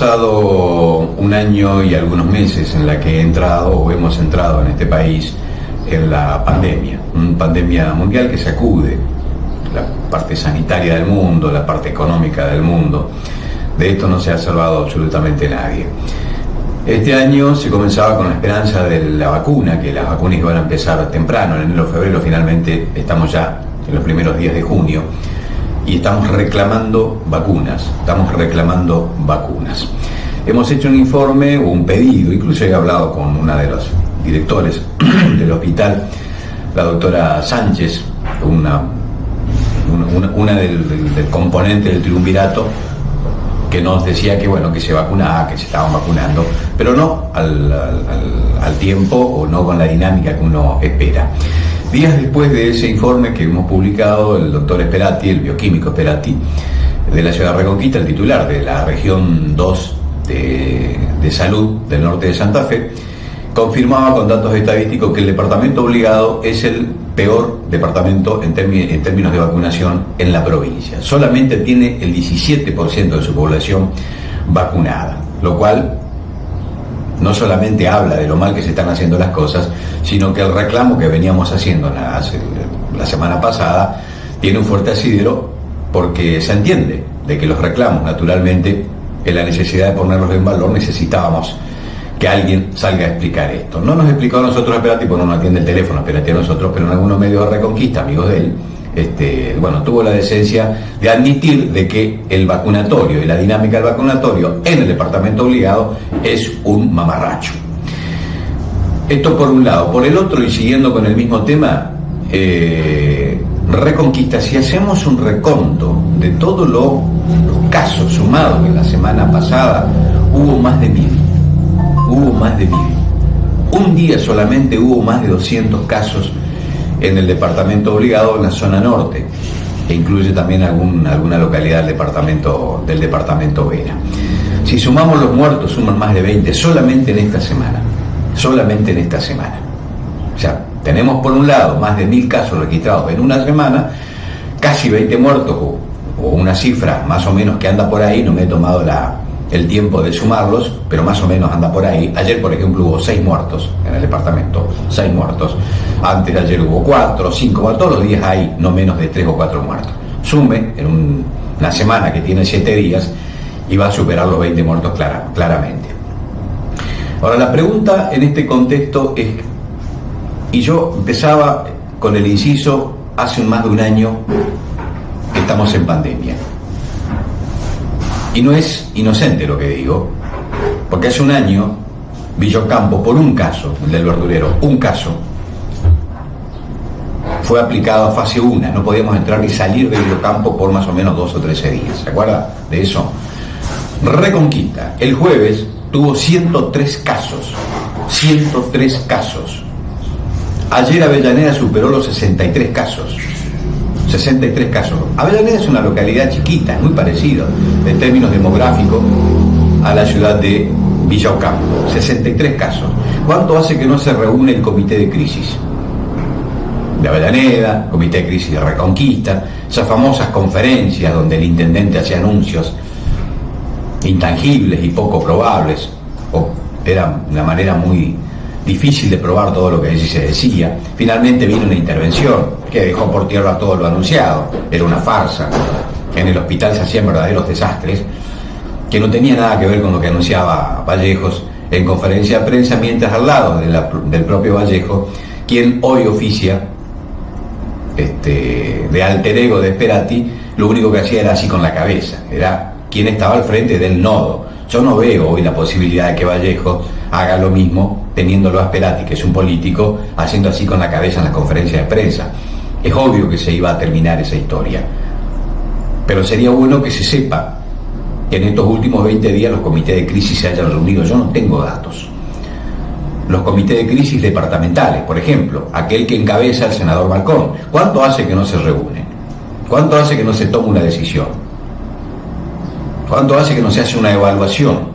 pasado un año y algunos meses en la que hemos entrado en este país en la pandemia, una pandemia mundial que sacude la parte sanitaria del mundo, la parte económica del mundo. De esto no se ha salvado absolutamente nadie. Este año se comenzaba con la esperanza de la vacuna, que las vacunas iban a empezar temprano, en enero o febrero. Finalmente estamos ya en los primeros días de junio y estamos reclamando vacunas, Hemos hecho un informe o un pedido, incluso he hablado con una de los directores del hospital, la doctora Sánchez, una del componente del triunvirato, que nos decía que bueno, que se vacunaba, que se estaban vacunando, pero no al tiempo o no con la dinámica que uno espera. Días después de ese informe que hemos publicado, el doctor Sperati, el bioquímico Sperati, de la ciudad de Reconquista, el titular de la región 2 de salud del norte de Santa Fe, confirmaba con datos estadísticos que el departamento obligado es el peor departamento en términos de vacunación en la provincia. Solamente tiene el 17% de su población vacunada, lo cual no solamente habla de lo mal que se están haciendo las cosas, sino que el reclamo que veníamos haciendo la semana pasada tiene un fuerte asidero, porque se entiende de que los reclamos, naturalmente, en la necesidad de ponerlos en valor, necesitábamos que alguien salga a explicar esto. No nos explicó a nosotros Sperati, porque no nos atiende el teléfono Sperati a nosotros, pero en algunos medios de Reconquista, amigos de él, tuvo la decencia de admitir de que el vacunatorio y la dinámica del vacunatorio en el departamento obligado es un mamarracho. Esto por un lado. Por el otro, y siguiendo con el mismo tema, Reconquista, si hacemos un reconto de todos los casos sumados que la semana pasada hubo más de 1000. Un día solamente hubo más de 200 casos en el departamento obligado, en la zona norte, e incluye también alguna localidad del departamento Vera. Si sumamos los muertos, suman más de 20 solamente en esta semana. O sea, tenemos por un lado más de 1000 casos registrados en una semana, casi 20 muertos, o una cifra más o menos que anda por ahí. No me he tomado el tiempo de sumarlos, pero más o menos anda por ahí. Ayer, por ejemplo, hubo 6 muertos en el departamento, 6 muertos. Antes de ayer hubo 4 o 5, todos los días hay no menos de 3 o 4 muertos. Sume en una semana que tiene 7 días y va a superar los 20 muertos claramente. Ahora, la pregunta en este contexto es, y yo empezaba con el inciso, hace más de un año que estamos en pandemia. Y no es inocente lo que digo, porque hace un año Villa Ocampo, por un caso, el del verdurero, un caso, fue aplicado a fase 1, no podíamos entrar ni salir de Villa Ocampo por más o menos 2 o 13 días, ¿se acuerda de eso? Reconquista, el jueves tuvo 103 casos, Ayer Avellaneda superó los 63 casos. Avellaneda es una localidad chiquita, muy parecido en términos demográficos a la ciudad de Villa Ocampo. 63 casos. ¿Cuánto hace que no se reúne el comité de crisis de Avellaneda, comité de crisis de Reconquista, esas famosas conferencias donde el intendente hacía anuncios intangibles y poco probables, o era una manera muy difícil de probar todo lo que allí se decía? Finalmente vino una intervención que dejó por tierra todo lo anunciado. Era una farsa. En el hospital se hacían verdaderos desastres que no tenía nada que ver con lo que anunciaba Vallejos en conferencia de prensa, mientras al lado del propio Vallejo, quien hoy oficia de alter ego de Sperati, lo único que hacía era así con la cabeza, era quien estaba al frente del nodo. Yo no veo hoy la posibilidad de que Vallejo haga lo mismo, teniéndolo a Sperati, que es un político, haciendo así con la cabeza en las conferencias de prensa. Es obvio que se iba a terminar esa historia, pero sería bueno que se sepa que en estos últimos 20 días los comités de crisis se hayan reunido. Yo no tengo datos. Los comités de crisis departamentales, por ejemplo, aquel que encabeza el senador Balcón, ¿cuánto hace que no se reúnen? ¿Cuánto hace que no se toma una decisión? ¿Cuánto hace que no se hace una evaluación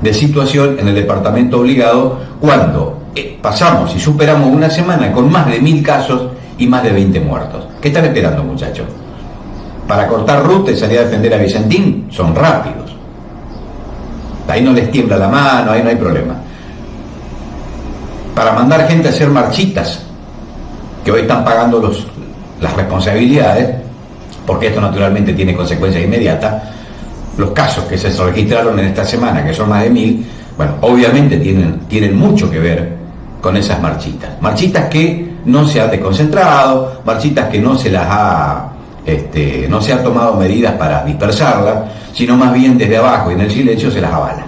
de situación en el departamento obligado, cuando pasamos y superamos una semana con más de 1000 casos y más de 20 muertos? ¿Qué están esperando, muchachos? Para cortar ruta y salir a defender a Vicentín son rápidos. Ahí no les tiembla la mano, ahí no hay problema. Para mandar gente a hacer marchitas, que hoy están pagando las responsabilidades, porque esto naturalmente tiene consecuencias inmediatas. Los casos que se registraron en esta semana, que son más de 1000, bueno, obviamente tienen mucho que ver con esas marchitas. Marchitas que no se han desconcentrado, marchitas que no se las ha, no se han tomado medidas para dispersarlas, sino más bien desde abajo y en el silencio se las avala.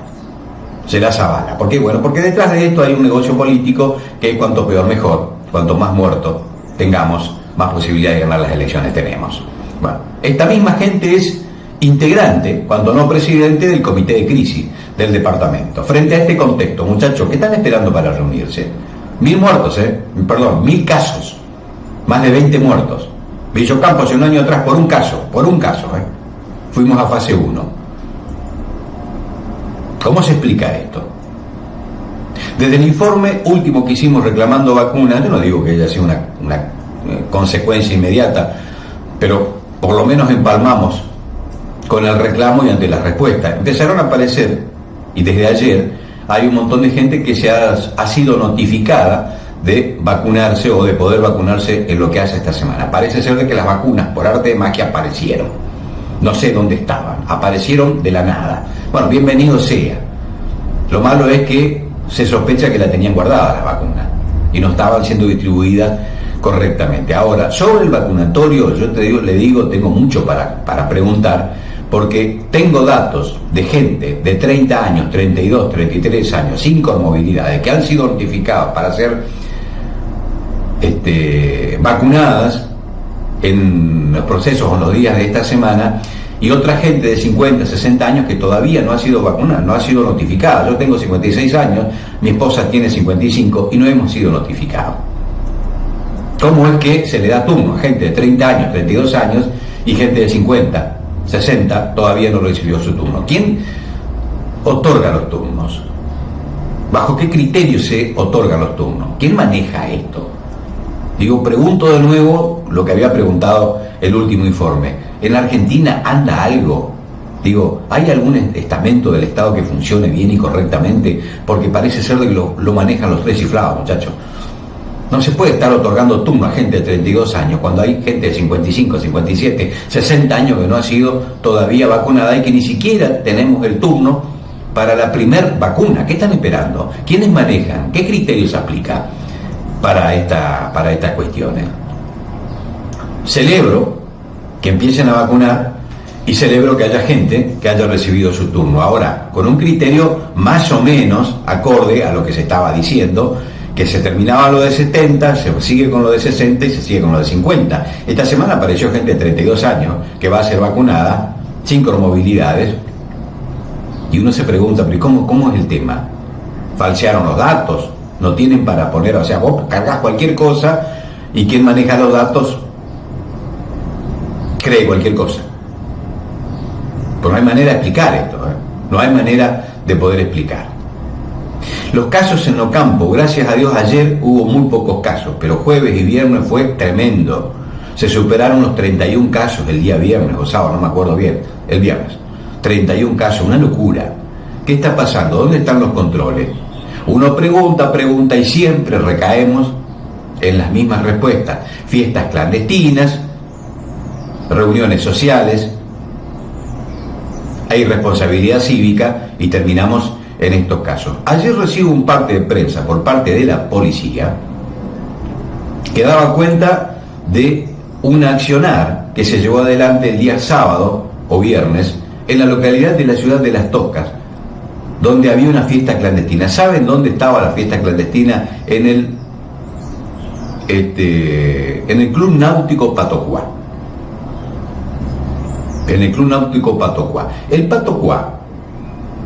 Se las avala. ¿Por qué? Bueno, porque detrás de esto hay un negocio político que es cuanto peor mejor, cuanto más muertos tengamos, más posibilidad de ganar las elecciones tenemos. Bueno, esta misma gente es integrante, cuando no presidente, del comité de crisis del departamento. Frente a este contexto, muchachos, ¿qué están esperando para reunirse? 1000 muertos, 1000 casos, más de 20 muertos. Villocampo hace un año atrás por un caso, fuimos a fase 1. ¿Cómo se explica esto? Desde el informe último que hicimos reclamando vacunas, yo no digo que haya sido una consecuencia inmediata, pero por lo menos empalmamos con el reclamo y ante la respuesta. Empezaron a aparecer, y desde ayer hay un montón de gente que ha sido notificada de vacunarse o de poder vacunarse en lo que hace esta semana. Parece ser de que las vacunas, por arte de magia, aparecieron. No sé dónde estaban, aparecieron de la nada. Bueno, bienvenido sea. Lo malo es que se sospecha que la tenían guardada las vacunas y no estaban siendo distribuidas correctamente. Ahora, sobre el vacunatorio, yo le digo, tengo mucho para preguntar, porque tengo datos de gente de 30 años, 32, 33 años, sin comorbilidades, que han sido notificados para ser vacunadas en los procesos o en los días de esta semana, y otra gente de 50, 60 años que todavía no ha sido vacunada, no ha sido notificada. Yo tengo 56 años, mi esposa tiene 55 y no hemos sido notificados. ¿Cómo es que se le da turno a gente de 30 años, 32 años y gente de 50, 60 todavía no recibió su turno? ¿Quién otorga los turnos? ¿Bajo qué criterio se otorgan los turnos? ¿Quién maneja esto? Digo, pregunto de nuevo lo que había preguntado el último informe. ¿En la Argentina anda algo? Digo, ¿hay algún estamento del Estado que funcione bien y correctamente? Porque parece ser que lo manejan los tres cifrados, muchachos. No se puede estar otorgando turno a gente de 32 años cuando hay gente de 55, 57, 60 años que no ha sido todavía vacunada y que ni siquiera tenemos el turno para la primer vacuna. ¿Qué están esperando? ¿Quiénes manejan? ¿Qué criterios aplica para estas cuestiones? Celebro que empiecen a vacunar y celebro que haya gente que haya recibido su turno. Ahora, con un criterio más o menos acorde a lo que se estaba diciendo, que se terminaba lo de 70, se sigue con lo de 60 y se sigue con lo de 50. Esta semana apareció gente de 32 años que va a ser vacunada, sin comorbilidades, y uno se pregunta, pero ¿cómo es el tema? ¿Falsearon los datos? ¿No tienen para poner? O sea, vos cargas cualquier cosa y quien maneja los datos cree cualquier cosa. Pues no hay manera de explicar esto, no hay manera de poder explicar. Los casos en Ocampo, gracias a Dios ayer hubo muy pocos casos, pero jueves y viernes fue tremendo. Se superaron los 31 casos el día viernes o sábado, no me acuerdo bien, el viernes. 31 casos, una locura. ¿Qué está pasando? ¿Dónde están los controles? Uno pregunta y siempre recaemos en las mismas respuestas. Fiestas clandestinas, reuniones sociales, hay irresponsabilidad cívica y terminamos en estos casos. Ayer recibo un parte de prensa por parte de la policía que daba cuenta de un accionar que se llevó adelante el día sábado o viernes en la localidad de la ciudad de Las Tocas, donde había una fiesta clandestina. ¿Saben dónde estaba la fiesta clandestina? En el Club Náutico Patocuá. En el Club Náutico Patocuá. El Patocuá,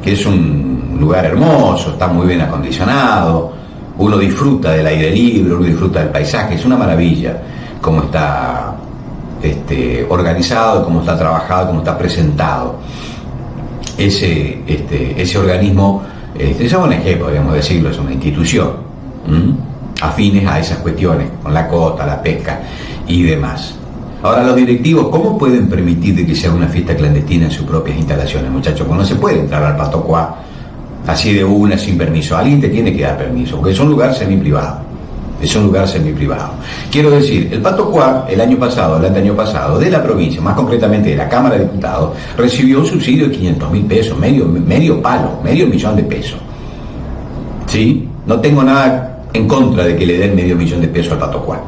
que es un lugar hermoso, está muy bien acondicionado, uno disfruta del aire libre, uno disfruta del paisaje, es una maravilla cómo está organizado, cómo está trabajado, cómo está presentado ese organismo. Es ONG, podríamos decirlo, es una institución afines a esas cuestiones, con la cota, la pesca y demás. Ahora, los directivos, ¿cómo pueden permitir de que sea una fiesta clandestina en sus propias instalaciones, muchachos? Pues no se puede entrar al Patocuá así de una, sin permiso. Alguien te tiene que dar permiso, porque es un lugar semiprivado. Es un lugar semiprivado. Quiero decir, el Pato Cuá, el año pasado, el anteaño pasado, de la provincia, más concretamente de la Cámara de Diputados, recibió un subsidio de 500.000 pesos, medio palo, medio millón de pesos. ¿Sí? No tengo nada en contra de que le den medio millón de pesos al Pato Cuá.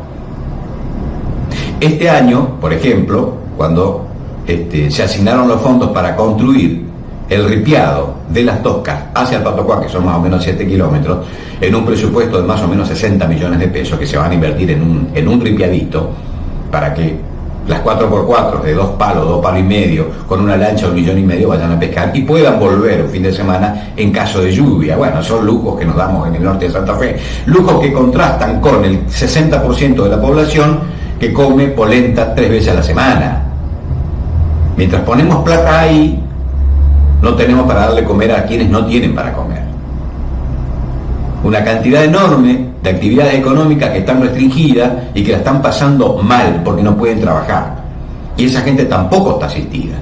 Este año, por ejemplo, cuando se asignaron los fondos para construir el ripiado de las Toscas hacia el Pato Cuá, que son más o menos 7 kilómetros, en un presupuesto de más o menos 60 millones de pesos que se van a invertir en un ripiadito para que las 4x4 de 2 palos y medio, con una lancha de 1,5 millones vayan a pescar y puedan volver un fin de semana en caso de lluvia. Bueno, son lujos que nos damos en el norte de Santa Fe, lujos que contrastan con el 60% de la población que come polenta 3 veces a la semana. Mientras ponemos plata ahí, no tenemos para darle comer a quienes no tienen para comer. Una cantidad enorme de actividades económicas que están restringidas y que la están pasando mal porque no pueden trabajar. Y esa gente tampoco está asistida.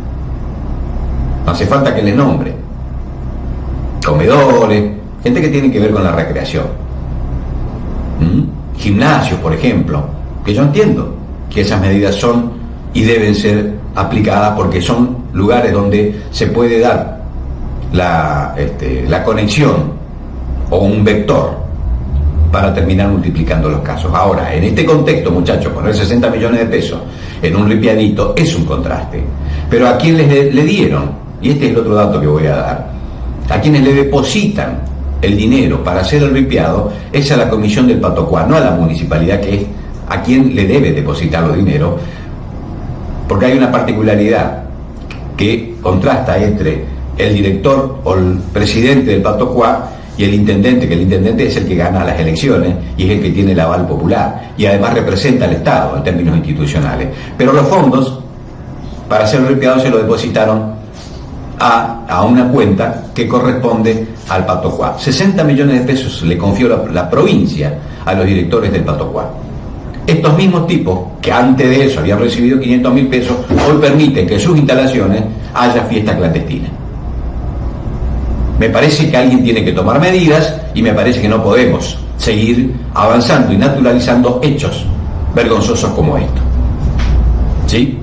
No hace falta que les nombre. Comedores, gente que tiene que ver con la recreación. Gimnasios, por ejemplo, que yo entiendo que esas medidas son y deben ser aplicadas porque son lugares donde se puede dar la conexión o un vector para terminar multiplicando los casos. Ahora, en este contexto, muchachos, poner 60 millones de pesos en un ripiadito es un contraste. Pero a quien le dieron, y este es el otro dato que voy a dar, a quienes le depositan el dinero para hacer el ripiado es a la Comisión del Pato Cuá, no a la municipalidad, que es a quien le debe depositar los dineros, porque hay una particularidad que contrasta entre el director o el presidente del Pato Cuá y el intendente, que el intendente es el que gana las elecciones y es el que tiene el aval popular y además representa al Estado en términos institucionales. Pero los fondos para hacer el ripiado se lo depositaron a una cuenta que corresponde al Pato Cuá. 60 millones de pesos le confió la provincia a los directores del Pato Cuá. Estos mismos tipos, que antes de eso habían recibido 500.000 pesos, hoy permiten que en sus instalaciones haya fiesta clandestina. Me parece que alguien tiene que tomar medidas y me parece que no podemos seguir avanzando y naturalizando hechos vergonzosos como esto. ¿Sí?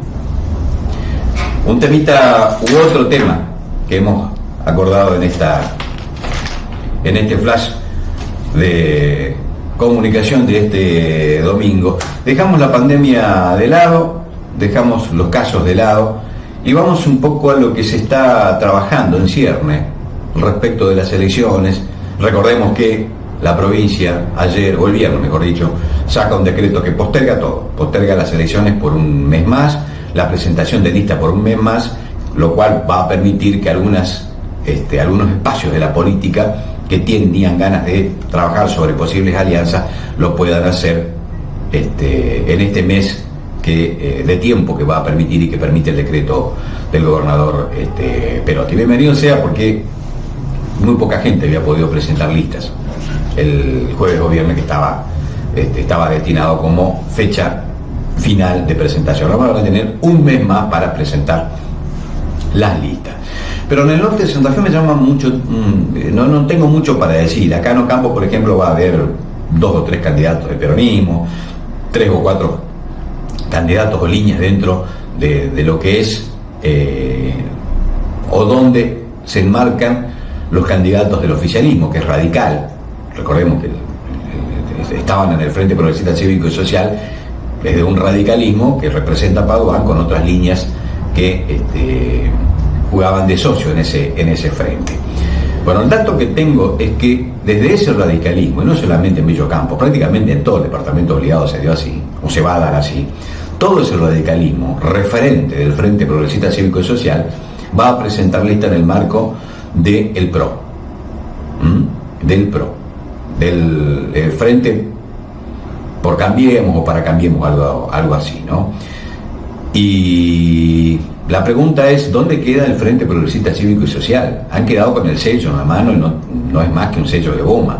Un temita u otro tema que hemos acordado en este flash de comunicación de este domingo. Dejamos la pandemia de lado, dejamos los casos de lado y vamos un poco a lo que se está trabajando en cierne respecto de las elecciones. Recordemos que la provincia ayer, o el viernes mejor dicho, saca un decreto que posterga todo, posterga las elecciones por un mes más, la presentación de lista por un mes más, lo cual va a permitir que algunos espacios de la política que tenían ganas de trabajar sobre posibles alianzas lo puedan hacer en este mes de tiempo que va a permitir y que permite el decreto del gobernador Perotti. Bienvenido sea, porque muy poca gente había podido presentar listas el jueves o viernes, que estaba destinado como fecha final de presentación. Ahora van a tener un mes más para presentar las listas. Pero en el norte de Santa Fe me llama mucho, no tengo mucho para decir. Acá en Ocampo, por ejemplo, va a haber 2 o 3 candidatos de peronismo, 3 o 4 candidatos o líneas dentro de lo que es o donde se enmarcan los candidatos del oficialismo, que es radical. Recordemos que estaban en el Frente Progresista Cívico y Social desde un radicalismo que representa a Padoan con otras líneas que jugaban de socio en ese frente. Bueno, el dato que tengo es que desde ese radicalismo, y no solamente en Bello Campo, prácticamente en todo el departamento obligado se dio así, o se va a dar así, todo ese radicalismo referente del Frente Progresista Cívico y Social va a presentar lista en el marco del PRO, del Frente por Cambiemos o para Cambiemos, algo así, ¿no? Y la pregunta es, ¿dónde queda el Frente Progresista Cívico y Social? Han quedado con el sello en la mano y no es más que un sello de goma.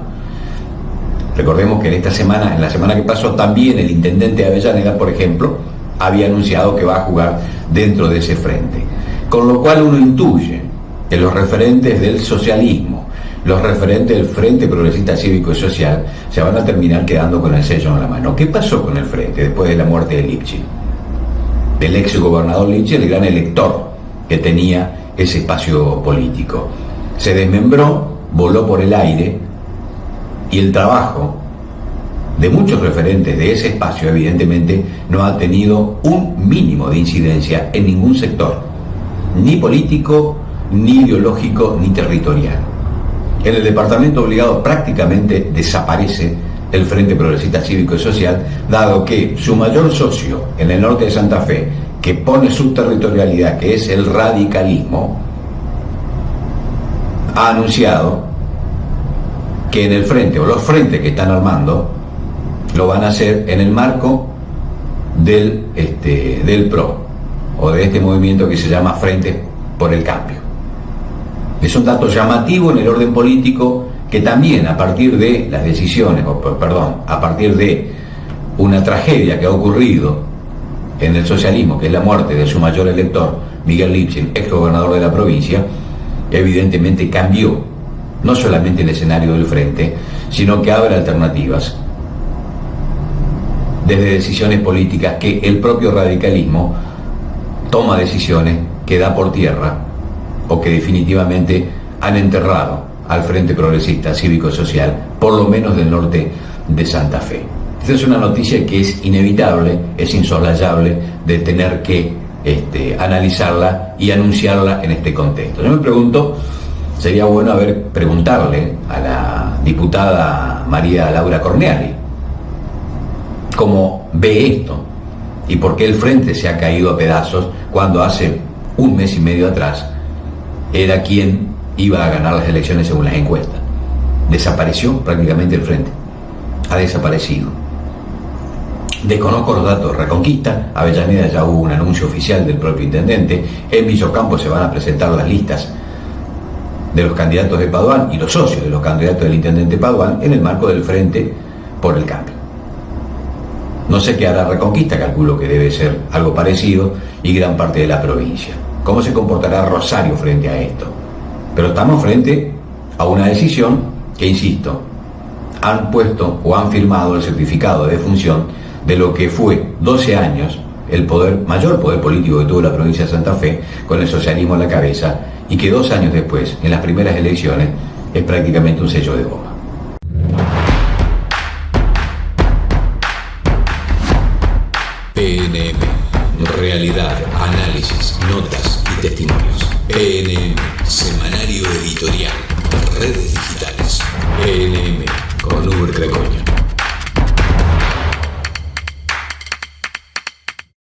Recordemos que en la semana que pasó, también el intendente de Avellaneda, por ejemplo, había anunciado que va a jugar dentro de ese frente. Con lo cual uno intuye que los referentes del socialismo, los referentes del Frente Progresista Cívico y Social se van a terminar quedando con el sello en la mano. ¿Qué pasó con el Frente después de la muerte de Lipschitz? Del ex gobernador Lipschitz, el gran elector que tenía ese espacio político. Se desmembró, voló por el aire, y el trabajo de muchos referentes de ese espacio evidentemente no ha tenido un mínimo de incidencia en ningún sector, ni político, ni ideológico, ni territorial. En el departamento obligado prácticamente desaparece el Frente Progresista Cívico y Social, dado que su mayor socio en el norte de Santa Fe, que pone su territorialidad, que es el radicalismo, ha anunciado que en el frente, o los frentes que están armando, lo van a hacer en el marco del PRO, o de este movimiento que se llama Frente por el Cambio. Es un dato llamativo en el orden político que también a partir de las decisiones, a partir de una tragedia que ha ocurrido en el socialismo, que es la muerte de su mayor elector, Miguel Lipschitz, ex gobernador de la provincia, evidentemente cambió no solamente el escenario del frente, sino que abre alternativas desde decisiones políticas que el propio radicalismo toma decisiones que da por tierra o que definitivamente han enterrado al Frente Progresista Cívico Social, por lo menos del norte de Santa Fe. Esta es una noticia que es inevitable, es insoslayable de tener que analizarla y anunciarla en este contexto. Yo me pregunto, sería bueno preguntarle a la diputada María Laura Corneali cómo ve esto y por qué el Frente se ha caído a pedazos cuando hace un mes y medio atrás era quien iba a ganar las elecciones según las encuestas. Desapareció prácticamente el Frente, ha desaparecido. Desconozco los datos de Reconquista. Avellaneda ya hubo un anuncio oficial del propio intendente. En Villocampo se van a presentar las listas de los candidatos de Padoan y los socios de los candidatos del intendente Padoan en el marco del Frente por el Cambio. No sé qué hará Reconquista, calculo que debe ser algo parecido, y gran parte de la provincia. ¿Cómo se comportará Rosario frente a esto? Pero estamos frente a una decisión que, insisto, han puesto o han firmado el certificado de defunción de lo que fue 12 años el mayor poder político que tuvo la provincia de Santa Fe, con el socialismo a la cabeza, y que 2 años después, en las primeras elecciones, es prácticamente un sello de goma. PNM, realidad, análisis, notas y testimonios. PNM, semanario editorial, redes